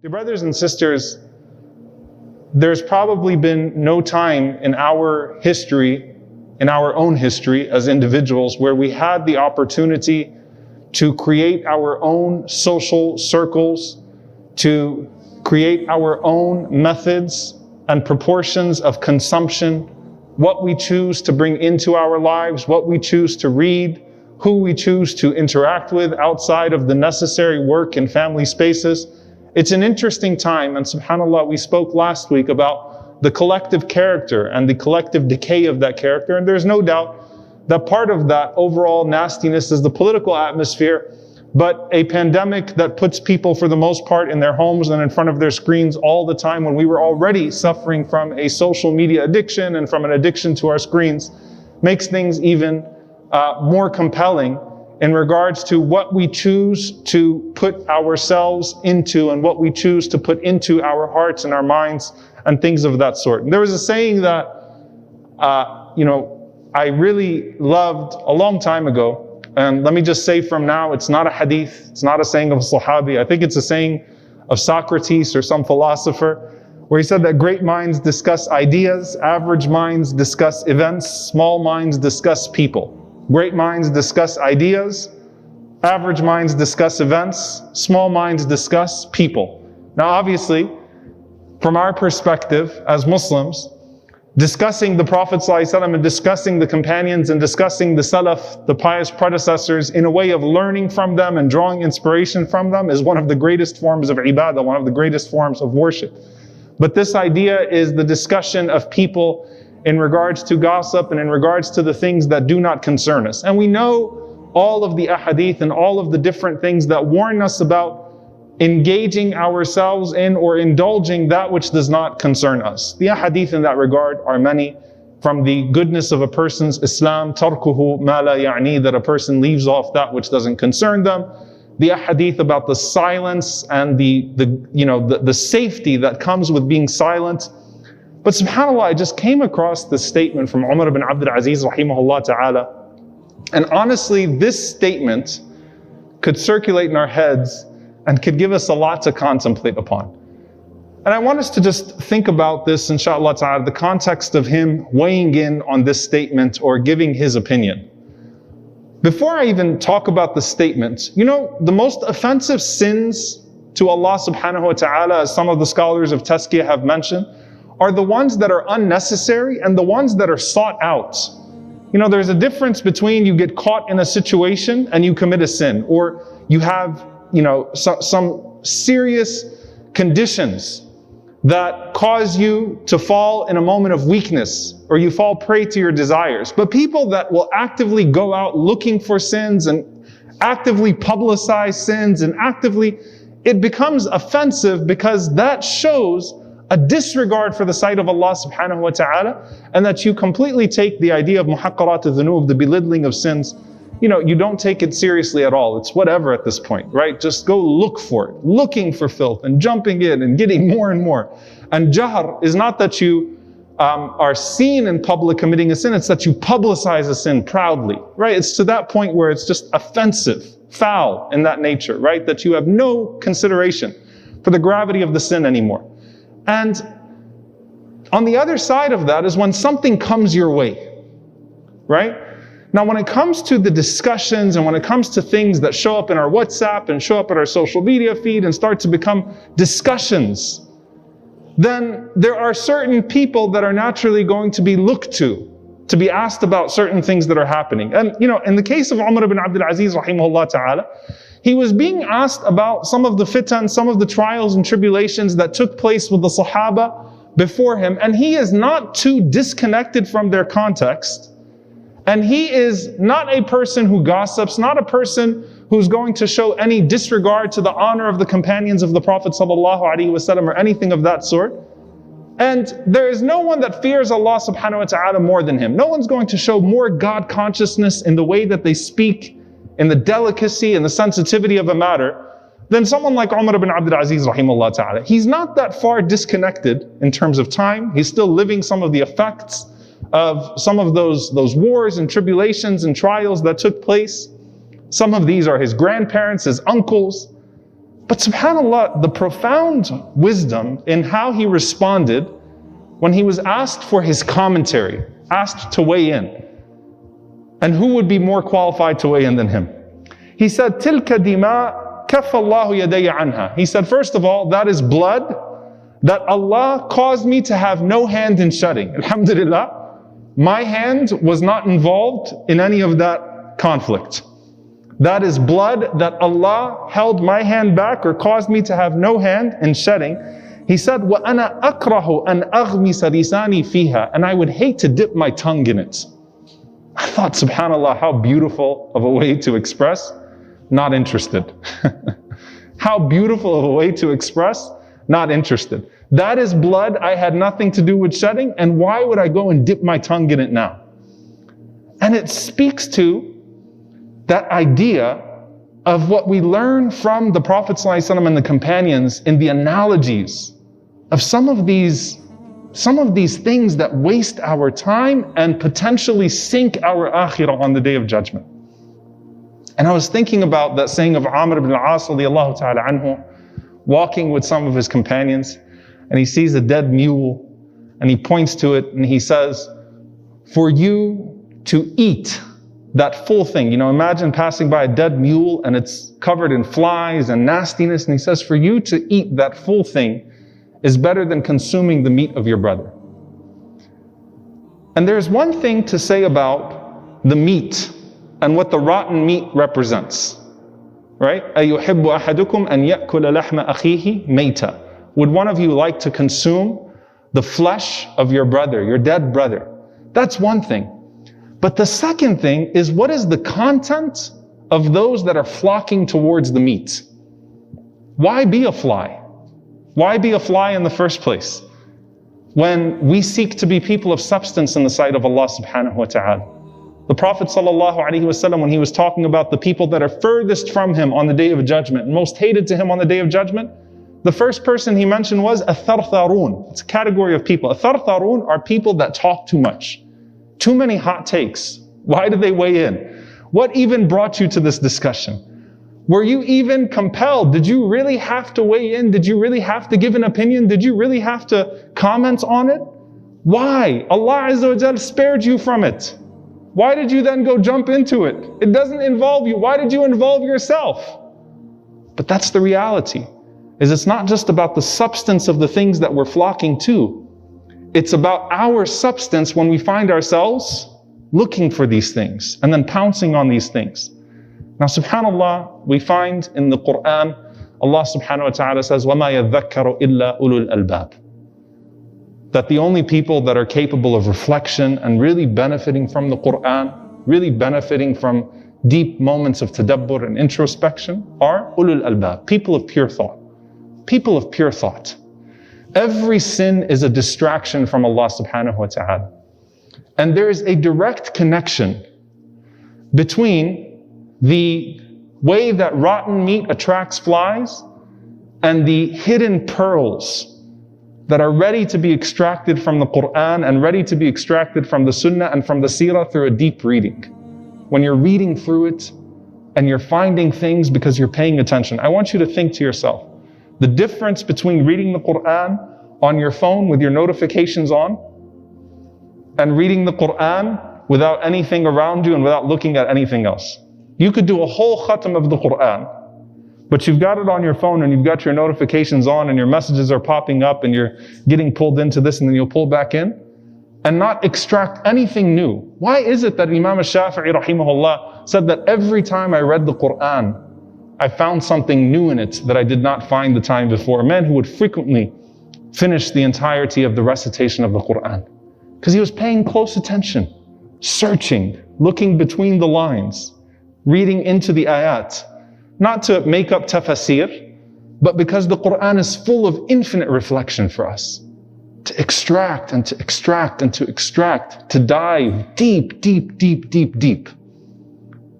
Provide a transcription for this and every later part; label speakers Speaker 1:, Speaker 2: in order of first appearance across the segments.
Speaker 1: Dear brothers and sisters, there's probably been no time in our history, in our own history as individuals, where we had the opportunity to create our own social circles, to create our own methods and proportions of consumption, what we choose to bring into our lives, what we choose to read, who we choose to interact with outside of the necessary work and family spaces. It's an interesting time, and subhanAllah, we spoke last week about the collective character and the collective decay of that character, and there's no doubt that part of that overall nastiness is the political atmosphere, but a pandemic that puts people for the most part in their homes and in front of their screens all the time, when we were already suffering from a social media addiction and from an addiction to our screens, makes things even more compelling in regards to what we choose to put ourselves into and what we choose to put into our hearts and our minds and things of that sort. And there was a saying that, I really loved a long time ago. And let me just say from now, it's not a hadith, it's not a saying of a Sahabi. I think it's a saying of Socrates or some philosopher, where he said that great minds discuss ideas, average minds discuss events, small minds discuss people. Great minds discuss ideas, average minds discuss events, small minds discuss people. Now obviously, from our perspective as Muslims, discussing the Prophet ﷺ and discussing the companions and discussing the Salaf, the pious predecessors, in a way of learning from them and drawing inspiration from them is one of the greatest forms of ibadah, one of the greatest forms of worship. But this idea is the discussion of people in regards to gossip and in regards to the things that do not concern us. And we know all of the ahadith and all of the different things that warn us about engaging ourselves in or indulging that which does not concern us. The ahadith in that regard are many, from the goodness of a person's Islam, tarkuhu ma la ya'ni, that a person leaves off that which doesn't concern them. The ahadith about the silence and the safety that comes with being silent. But subhanAllah, I just came across this statement from Umar ibn Abdul Aziz rahimahullah ta'ala. And honestly, this statement could circulate in our heads and could give us a lot to contemplate upon. And I want us to just think about this, inshallah ta'ala, the context of him weighing in on this statement or giving his opinion. Before I even talk about the statement, the most offensive sins to Allah subhanahu wa ta'ala, as some of the scholars of Tazkiyah have mentioned, are the ones that are unnecessary and the ones that are sought out. There's a difference between you get caught in a situation and you commit a sin, or you have, some serious conditions that cause you to fall in a moment of weakness, or you fall prey to your desires. But people that will actively go out looking for sins and actively publicize sins and it becomes offensive, because that shows a disregard for the sight of Allah subhanahu wa ta'ala, and that you completely take the idea of muhaqqarat al-dhunub, the belittling of sins, you don't take it seriously at all. It's whatever at this point, right? Just go look for it, looking for filth and jumping in and getting more and more. And jahr is not that you are seen in public committing a sin, it's that you publicize a sin proudly, right? It's to that point where it's just offensive, foul in that nature, right? That you have no consideration for the gravity of the sin anymore. And on the other side of that is when something comes your way, right? Now, when it comes to the discussions and when it comes to things that show up in our WhatsApp and show up in our social media feed and start to become discussions, then there are certain people that are naturally going to be looked to be asked about certain things that are happening. And, in the case of Umar ibn Abdul Aziz rahimahullah ta'ala, he was being asked about some of the fitan, some of the trials and tribulations that took place with the Sahaba before him, and he is not too disconnected from their context. And he is not a person who gossips, not a person who's going to show any disregard to the honor of the companions of the Prophet ﷺ or anything of that sort. And there is no one that fears Allah subhanahu wa ta'ala more than him. No one's going to show more God consciousness in the way that they speak, in the delicacy and the sensitivity of a matter, than someone like Umar ibn Abdul Aziz rahimahullah ta'ala. He's not that far disconnected in terms of time. He's still living some of the effects of some of those wars and tribulations and trials that took place. Some of these are his grandparents, his uncles. But subhanAllah, the profound wisdom in how he responded when he was asked for his commentary, asked to weigh in. And who would be more qualified to weigh in than him? He said, تِلْكَ دِمَاء كَفَّ اللَّهُ يَدَيَّ عَنْهَا. He said, first of all, that is blood that Allah caused me to have no hand in shedding. Alhamdulillah, my hand was not involved in any of that conflict. That is blood that Allah held my hand back or caused me to have no hand in shedding. He said, وَأَنَا أَكْرَهُ أَنْ أَغْمِسَ لِسَانِي فِيهَا. And I would hate to dip my tongue in it. I thought, subhanAllah, how beautiful of a way to express, not interested. How beautiful of a way to express, not interested. That is blood I had nothing to do with shedding, and why would I go and dip my tongue in it now? And it speaks to that idea of what we learn from the Prophet ﷺ and the companions in the analogies of some of these things that waste our time and potentially sink our akhirah on the Day of Judgment. And I was thinking about that saying of Amr ibn al-As radiyallahu ta'ala anhu, walking with some of his companions, and he sees a dead mule, and he points to it, and he says, for you to eat that full thing, imagine passing by a dead mule, and it's covered in flies and nastiness, and he says, for you to eat that full thing is better than consuming the meat of your brother. And there's one thing to say about the meat and what the rotten meat represents, right? أَيُحِبُّ أَحَدُكُمْ أَنْ يَأْكُلَ لَحْمَ أَخِيهِ مَيْتًا. Would one of you like to consume the flesh of your brother, your dead brother? That's one thing. But the second thing is, what is the content of those that are flocking towards the meat? Why be a fly? Why be a fly in the first place? When we seek to be people of substance in the sight of Allah subhanahu wa ta'ala. The Prophet sallallahu alaihi wasallam, when he was talking about the people that are furthest from him on the Day of Judgment, and most hated to him on the Day of Judgment, the first person he mentioned was الثرثارون. It's a category of people. الثرثارون are people that talk too much. Too many hot takes. Why did they weigh in? What even brought you to this discussion? Were you even compelled? Did you really have to weigh in? Did you really have to give an opinion? Did you really have to comment on it? Why? Allah Azza wa Jal spared you from it. Why did you then go jump into it? It doesn't involve you. Why did you involve yourself? But that's the reality. It's not just about the substance of the things that we're flocking to. It's about our substance when we find ourselves looking for these things and then pouncing on these things. Now, subhanAllah, we find in the Quran, Allah subhanahu wa ta'ala says, وَمَا يَذَّكَّرُ إِلَّا أُولُو الْأَلْبَابِ. That the only people that are capable of reflection and really benefiting from the Quran, really benefiting from deep moments of tadabbur and introspection are ulul albab, people of pure thought. People of pure thought. Every sin is a distraction from Allah subhanahu wa ta'ala. And there is a direct connection between the way that rotten meat attracts flies and the hidden pearls that are ready to be extracted from the Quran and ready to be extracted from the Sunnah and from the Seerah through a deep reading. When you're reading through it and you're finding things because you're paying attention, I want you to think to yourself, the difference between reading the Quran on your phone with your notifications on and reading the Quran without anything around you and without looking at anything else. You could do a whole khatam of the Quran, but you've got it on your phone and you've got your notifications on and your messages are popping up and you're getting pulled into this and then you'll pull back in and not extract anything new. Why is it that Imam al-Shafi'i rahimahullah said that every time I read the Quran, I found something new in it that I did not find the time before? A man who would frequently finish the entirety of the recitation of the Quran. Because he was paying close attention, searching, looking between the lines, reading into the ayat. Not to make up tafasir, but because the Quran is full of infinite reflection for us. To extract and to extract and to extract, to dive deep, deep, deep, deep, deep.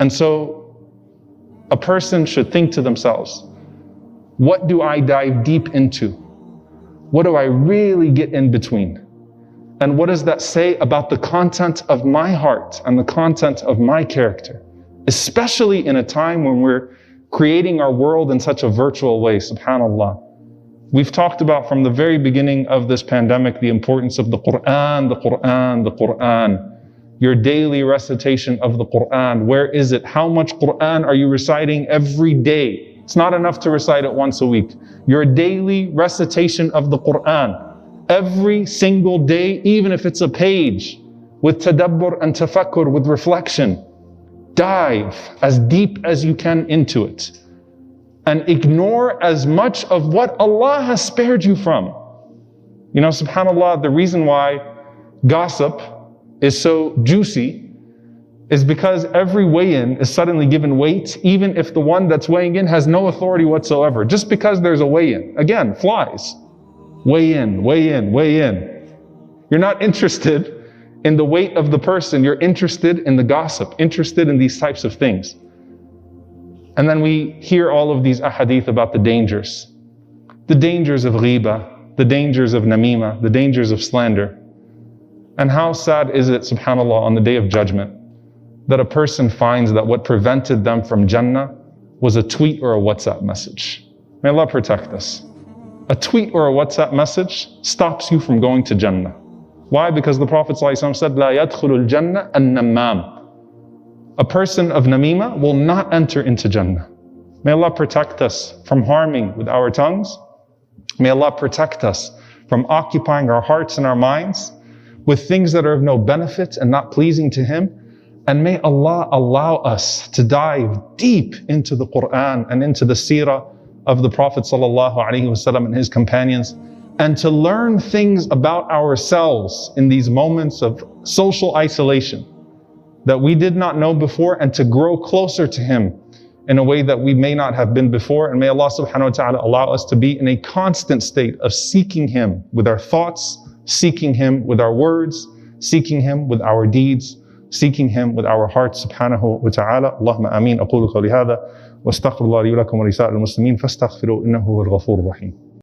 Speaker 1: And so a person should think to themselves, what do I dive deep into? What do I really get in between? And what does that say about the content of my heart and the content of my character? Especially in a time when we're creating our world in such a virtual way, subhanAllah. We've talked about from the very beginning of this pandemic the importance of the Quran, the Quran, the Quran. Your daily recitation of the Quran. Where is it? How much Quran are you reciting every day? It's not enough to recite it once a week. Your daily recitation of the Quran. Every single day, even if it's a page, with tadabbur and tafakkur, with reflection. Dive as deep as you can into it. And ignore as much of what Allah has spared you from. You know, subhanAllah, the reason why gossip is so juicy is because every weigh-in is suddenly given weight, even if the one that's weighing in has no authority whatsoever. Just because there's a weigh-in. Again, flies. Weigh in, weigh in, weigh in. You're not interested in the weight of the person. You're interested in the gossip, interested in these types of things. And then we hear all of these ahadith about the dangers of ghibah, the dangers of namima, the dangers of slander. And how sad is it, subhanAllah, on the day of judgment, that a person finds that what prevented them from Jannah was a tweet or a WhatsApp message. May Allah protect us. A tweet or a WhatsApp message stops you from going to Jannah. Why? Because the Prophet ﷺ said, "La yadkhulul Jannah an-nammam." A person of namima will not enter into Jannah. May Allah protect us from harming with our tongues. May Allah protect us from occupying our hearts and our minds with things that are of no benefit and not pleasing to Him. And may Allah allow us to dive deep into the Quran and into the seerah of the Prophet ﷺ and his companions, and to learn things about ourselves in these moments of social isolation that we did not know before, and to grow closer to Him in a way that we may not have been before. And may Allah subhanahu wa ta'ala allow us to be in a constant state of seeking Him with our thoughts, seeking Him with our words, seeking Him with our deeds, seeking Him with our hearts, subhanahu wa ta'ala. Allahumma ameen. أقول قولي هذا واستغفر الله لي ولكم ولسائر المسلمين فاستغفروا إنه هو الغفور الرحيم.